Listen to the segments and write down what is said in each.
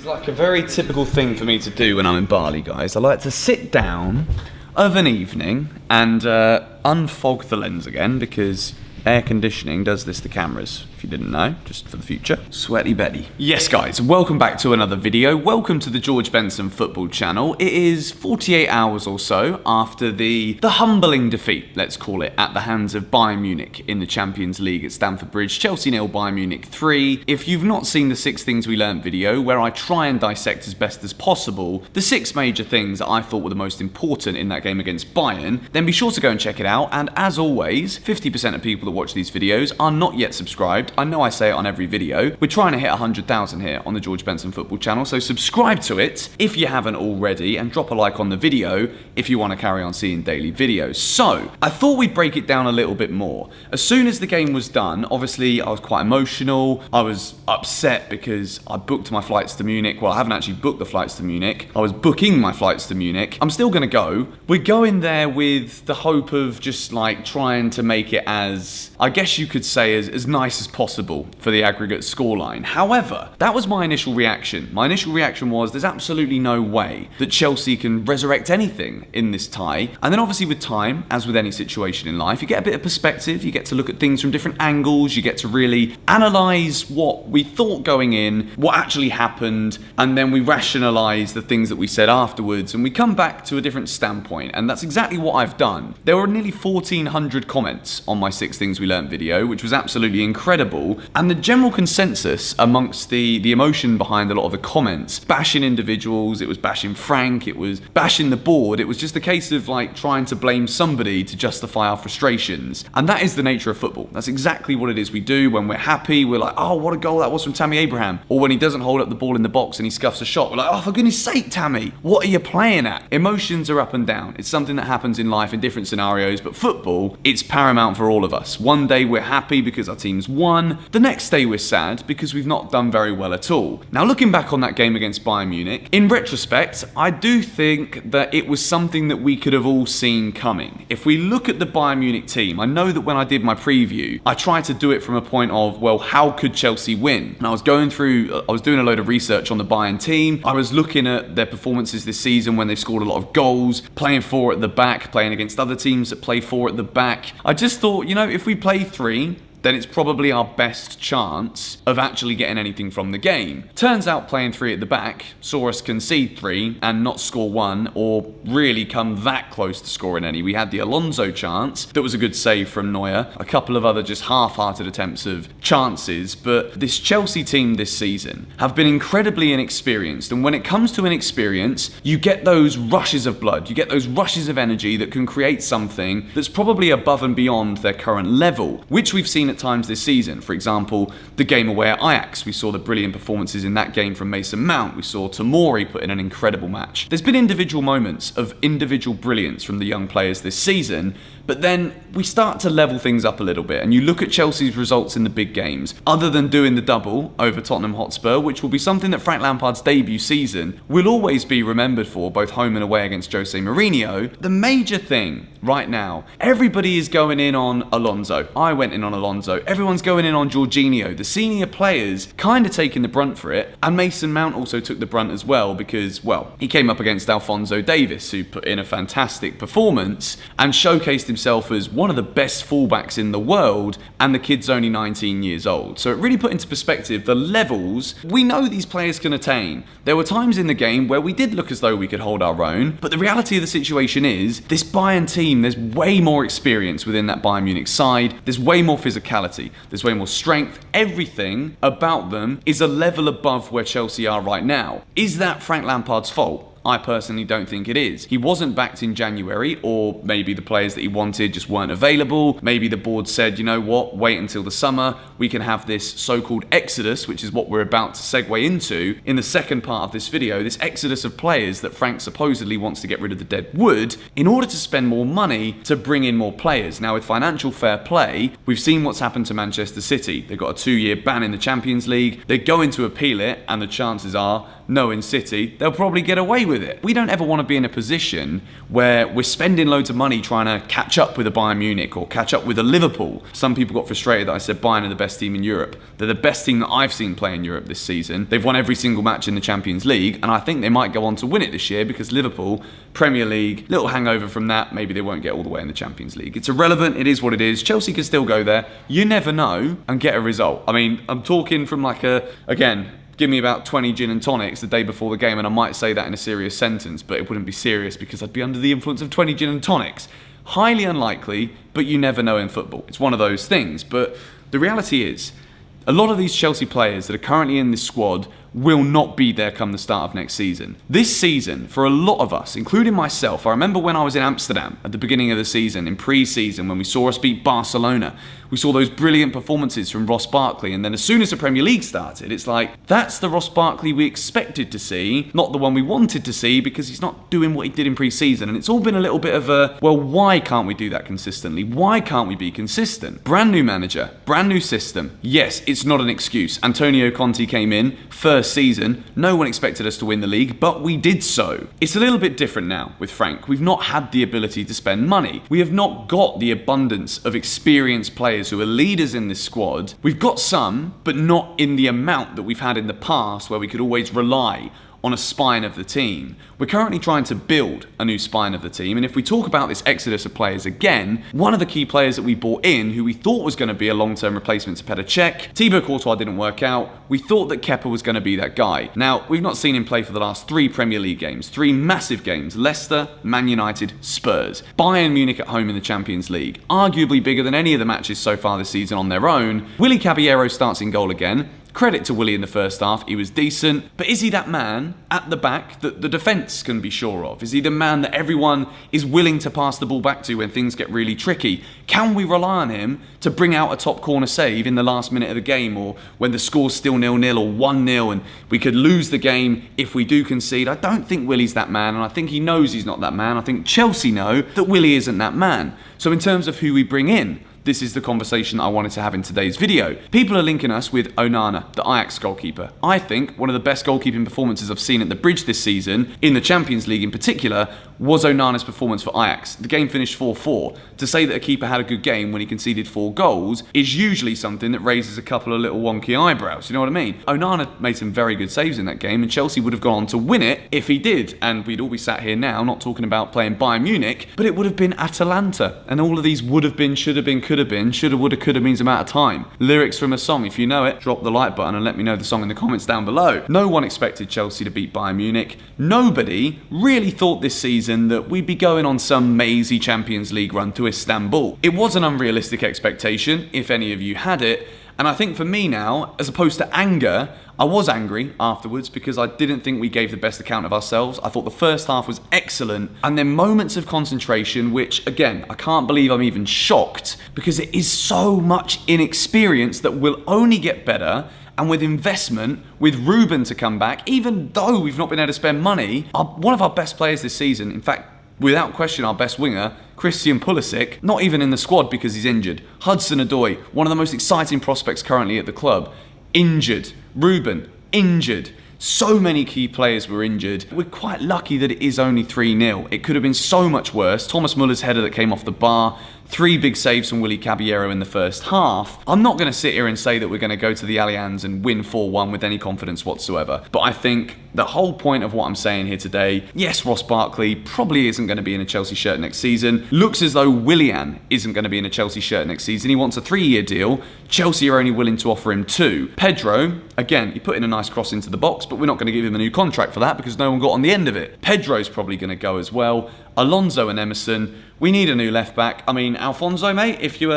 It's like a very typical thing for me to do when I'm in Bali, guys. I like to sit down of an evening and unfog the lens again, because air conditioning does this to cameras, if you didn't know, just for the future. Sweaty Betty. Yes, guys, welcome back to another video. Welcome to the George Benson football channel. It is 48 hours or so after the humbling defeat, let's call it, at the hands of Bayern Munich in the Champions League at Stamford Bridge. Chelsea 0, Bayern Munich 3. If you've not seen the 6 things we learned video, where I try and dissect as best as possible the 6 major things that I thought were the most important in that game against Bayern, then be sure to go and check it out. And as always, 50% of people that watch these videos are not yet subscribed. I know I say it on every video. We're trying to hit 100,000 here on the George Benson football channel, so subscribe to it if you haven't already, and drop a like on the video if you want to carry on seeing daily videos. So, I thought we'd break it down a little bit more. As soon as the game was done, obviously I was quite emotional. I was upset because I booked my flights to Munich. Well, I haven't actually booked the flights to Munich. I was booking my flights to Munich. I'm still going to go. We're going there with the hope of just like trying to make it as, I guess you could say, as nice as possible for the aggregate scoreline. However, that was my initial reaction. My initial reaction was there's absolutely no way that Chelsea can resurrect anything in this tie. And then obviously with time, as with any situation in life, you get a bit of perspective, you get to look at things from different angles, you get to really analyse what we thought going in, what actually happened, and then we rationalise the things that we said afterwards, and we come back to a different standpoint. And that's exactly what I've done. There were nearly 1,400 comments on my 6 things we learned video, which was absolutely incredible. And the general consensus amongst the emotion behind a lot of the comments, bashing individuals, it was bashing Frank, it was bashing the board, it was just a case of like trying to blame somebody to justify our frustrations. And that is the nature of football. That's exactly what it is we do. When we're happy, we're like, oh, what a goal that was from Tammy Abraham. Or when he doesn't hold up the ball in the box and he scuffs a shot, we're like, oh, for goodness sake, Tammy, what are you playing at? Emotions are up and down. It's something that happens in life in different scenarios, but football, it's paramount for all of us. One day we're happy because our team's won. The next day we're sad because we've not done very well at all. Now, looking back on that game against Bayern Munich, in retrospect, I do think that it was something that we could have all seen coming. If we look at the Bayern Munich team, I know that when I did my preview, I tried to do it from a point of, well, how could Chelsea win? And I was doing a load of research on the Bayern team. I was looking at their performances this season when they've scored a lot of goals, playing 4 at the back, playing against other teams that play 4 at the back. I just thought, you know, if we play 3, then it's probably our best chance of actually getting anything from the game. Turns out playing 3 at the back saw us concede 3 and not score 1, or really come that close to scoring any. We had the Alonso chance, that was a good save from Neuer, a couple of other just half-hearted attempts of chances, but this Chelsea team this season have been incredibly inexperienced, and when it comes to inexperience, you get those rushes of blood, you get those rushes of energy that can create something that's probably above and beyond their current level, which we've seen at times this season. For example, the game away at Ajax, we saw the brilliant performances in that game from Mason Mount. We saw Tomori put in an incredible match. There's been individual moments of individual brilliance from the young players this season, but then we start to level things up a little bit, and you look at Chelsea's results in the big games, other than doing the double over Tottenham Hotspur, which will be something that Frank Lampard's debut season will always be remembered for, both home and away against Jose Mourinho. The major thing right now, everybody is going in on Alonso. I went in on Alonso. Everyone's going in on Jorginho. The senior players kind of taking the brunt for it, and Mason Mount also took the brunt as well because, well, he came up against Alphonso Davies, who put in a fantastic performance and showcased himself as one of the best fullbacks in the world, and the kid's only 19 years old. So it really put into perspective the levels we know these players can attain. There were times in the game where we did look as though we could hold our own, but the reality of the situation is this Bayern team, there's way more experience within that Bayern Munich side, there's way more physicality, there's way more strength. Everything about them is a level above where Chelsea are right now. Is that Frank Lampard's fault? I personally don't think it is. He wasn't backed in January, or maybe the players that he wanted just weren't available. Maybe the board said, you know what, wait until the summer. We can have this so-called exodus, which is what we're about to segue into in the second part of this video, this exodus of players that Frank supposedly wants to get rid of the dead wood in order to spend more money to bring in more players. Now, with financial fair play, we've seen what's happened to Manchester City. They've got a 2-year ban in the Champions League. They're going to appeal it, and the chances are, knowing City, they'll probably get away with with it. We don't ever want to be in a position where we're spending loads of money trying to catch up with a Bayern Munich or catch up with a Liverpool. Some people got frustrated that I said Bayern are the best team in Europe. They're the best team that I've seen play in Europe this season. They've won every single match in the Champions League, and I think they might go on to win it this year because Liverpool, Premier League, little hangover from that, maybe they won't get all the way in the Champions League. It's irrelevant, it is what it is. Chelsea can still go there. You never know and get a result. I mean, I'm talking from again, give me about 20 gin and tonics the day before the game and I might say that in a serious sentence, but it wouldn't be serious because I'd be under the influence of 20 gin and tonics. Highly unlikely, but you never know in football. It's one of those things. But the reality is, a lot of these Chelsea players that are currently in this squad will not be there come the start of next season. This season, for a lot of us, including myself, I remember when I was in Amsterdam at the beginning of the season, in pre-season, when we saw us beat Barcelona, we saw those brilliant performances from Ross Barkley, and then as soon as the Premier League started, it's like, that's the Ross Barkley we expected to see, not the one we wanted to see, because he's not doing what he did in pre-season, and it's all been a little bit of a, well, why can't we do that consistently? Why can't we be consistent? Brand new manager, brand new system. Yes, it's not an excuse. Antonio Conte came in, first season, no one expected us to win the league, but we did so. It's a little bit different now with Frank. We've not had the ability to spend money. We have not got the abundance of experienced players who are leaders in this squad. We've got some, but not in the amount that we've had in the past where we could always rely on a spine of the team. We're currently trying to build a new spine of the team, and if we talk about this exodus of players again, one of the key players that we brought in, who we thought was going to be a long-term replacement to Petr Cech, Thibaut Courtois didn't work out. We thought that Kepa was going to be that guy. Now, we've not seen him play for the last 3 Premier League games, 3 massive games: Leicester, Man United, Spurs. Bayern Munich at home in the Champions League, arguably bigger than any of the matches so far this season on their own. Willy Caballero starts in goal again. Credit to Willy in the first half, he was decent, but is he that man at the back that the defence can be sure of? Is he the man that everyone is willing to pass the ball back to when things get really tricky? Can we rely on him to bring out a top corner save in the last minute of the game, or when the score's still 0-0 or 1-0 and we could lose the game if we do concede? I don't think Willy's that man, and I think he knows he's not that man. I think Chelsea know that Willy isn't that man. So in terms of who we bring in, this is the conversation I wanted to have in today's video. People are linking us with Onana, the Ajax goalkeeper. I think one of the best goalkeeping performances I've seen at the Bridge this season, in the Champions League in particular, was Onana's performance for Ajax. The game finished 4-4. To say that a keeper had a good game when he conceded 4 goals is usually something that raises a couple of little wonky eyebrows, you know what I mean? Onana made some very good saves in that game, and Chelsea would have gone on to win it if he did, and we'd all be sat here now not talking about playing Bayern Munich, but it would have been Atalanta, and all of these would have been, should have been, could have been. Shoulda, woulda, coulda means amount of time. Lyrics from a song. If you know it, drop the like button and let me know the song in the comments down below. No one expected Chelsea to beat Bayern Munich. Nobody really thought this season that we'd be going on some mazy Champions League run to Istanbul. It was an unrealistic expectation, if any of you had it. And I think for me now, as opposed to anger, I was angry afterwards because I didn't think we gave the best account of ourselves. I thought the first half was excellent, and then moments of concentration, which again, I can't believe I'm even shocked, because it is so much inexperience that will only get better. And with investment, with Ruben to come back, even though we've not been able to spend money, one of our best players this season, in fact, without question our best winger, Christian Pulisic, not even in the squad because he's injured. Hudson-Odoi, one of the most exciting prospects currently at the club, injured. Ruben, injured. So many key players were injured. We're quite lucky that it is only 3-0. It could have been so much worse. Thomas Muller's header that came off the bar, 3 big saves from Willy Caballero in the first half. I'm not going to sit here and say that we're going to go to the Allianz and win 4-1 with any confidence whatsoever. But I think the whole point of what I'm saying here today, yes, Ross Barkley probably isn't going to be in a Chelsea shirt next season. Looks as though Willian isn't going to be in a Chelsea shirt next season. He wants a 3-year deal. Chelsea are only willing to offer him 2. Pedro, again, he put in a nice cross into the box, but we're not going to give him a new contract for that because no one got on the end of it. Pedro's probably going to go as well. Alonso and Emerson, we need a new left back. I mean, Alfonso, mate, if you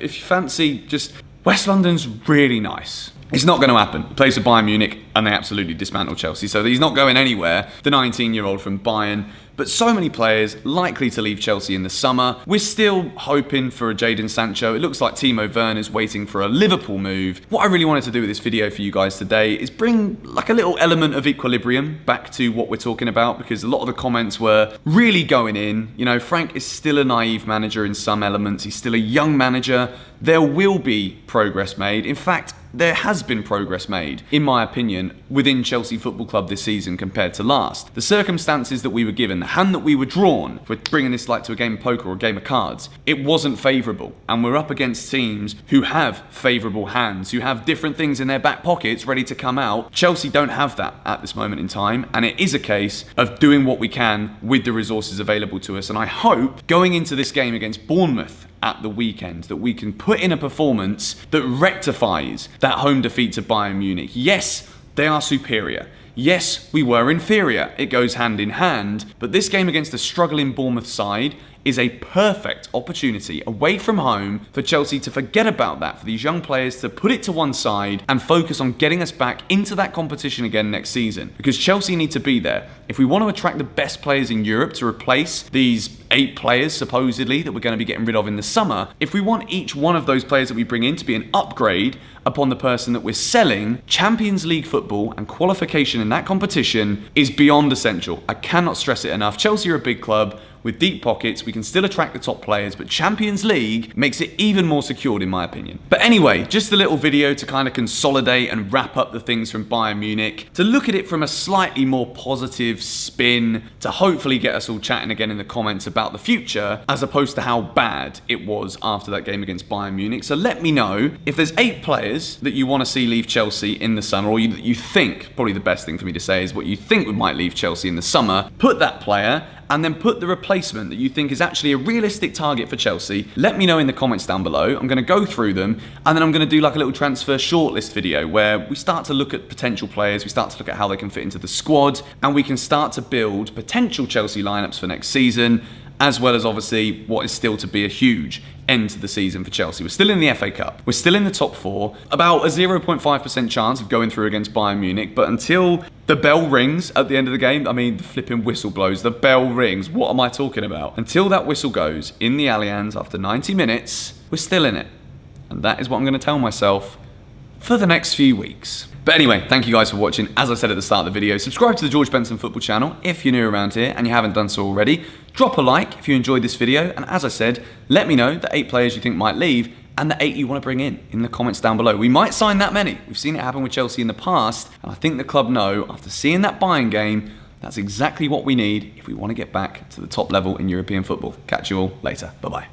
fancy, just West London's really nice. It's not going to happen. He plays for Bayern Munich and they absolutely dismantle Chelsea, so he's not going anywhere. The 19-year-old from Bayern, but so many players likely to leave Chelsea in the summer. We're still hoping for a Jadon Sancho. It looks like Timo Werner's waiting for a Liverpool move. What I really wanted to do with this video for you guys today is bring like a little element of equilibrium back to what we're talking about, because a lot of the comments were really going in. You know, Frank is still a naive manager in some elements. He's still a young manager. There will be progress made. In fact, there has been progress made, in my opinion, within Chelsea Football Club this season compared to last. The circumstances that we were given, the hand that we were drawn, if we're bringing this like to a game of poker or a game of cards, it wasn't favourable. And we're up against teams who have favourable hands, who have different things in their back pockets ready to come out. Chelsea don't have that at this moment in time, and it is a case of doing what we can with the resources available to us. And I hope going into this game against Bournemouth at the weekend that we can put in a performance that rectifies that home defeat to Bayern Munich. Yes, they are superior. Yes, we were inferior. It goes hand in hand. But this game against a struggling Bournemouth side is a perfect opportunity away from home for Chelsea to forget about that, for these young players to put it to one side and focus on getting us back into that competition again next season. Because Chelsea need to be there. If we want to attract the best players in Europe to replace these 8 players supposedly that we're going to be getting rid of in the summer, if we want each one of those players that we bring in to be an upgrade upon the person that we're selling, Champions League football and qualification in that competition is beyond essential. I cannot stress it enough. Chelsea are a big club with deep pockets. We can still attract the top players, but Champions League makes it even more secured in my opinion. But anyway, just a little video to kind of consolidate and wrap up the things from Bayern Munich, to look at it from a slightly more positive spin, to hopefully get us all chatting again in the comments about the future, as opposed to how bad it was after that game against Bayern Munich. So let me know if there's 8 players that you want to see leave Chelsea in the summer, or that you think, probably the best thing for me to say is what you think might leave Chelsea in the summer. Put that player and then put the replacement that you think is actually a realistic target for Chelsea. Let me know in the comments down below. I'm going to go through them, and then I'm going to do like a little transfer shortlist video where we start to look at potential players, we start to look at how they can fit into the squad, and we can start to build potential Chelsea lineups for next season, as well as obviously what is still to be a huge end to the season for Chelsea. We're still in the FA Cup. We're still in the top 4. About a 0.5% chance of going through against Bayern Munich. But until the bell rings at the end of the game, I mean, the flipping whistle blows, the bell rings. What am I talking about? Until that whistle goes in the Allianz after 90 minutes, we're still in it. And that is what I'm going to tell myself for the next few weeks. But anyway, thank you guys for watching. As I said at the start of the video, subscribe to the George Benson Football channel if you're new around here and you haven't done so already. Drop a like if you enjoyed this video, and as I said, let me know the 8 players you think might leave and the 8 you want to bring in the comments down below. We might sign that many. We've seen it happen with Chelsea in the past, and I think the club know, after seeing that Bayern game, that's exactly what we need if we want to get back to the top level in European football. Catch you all later. Bye-bye.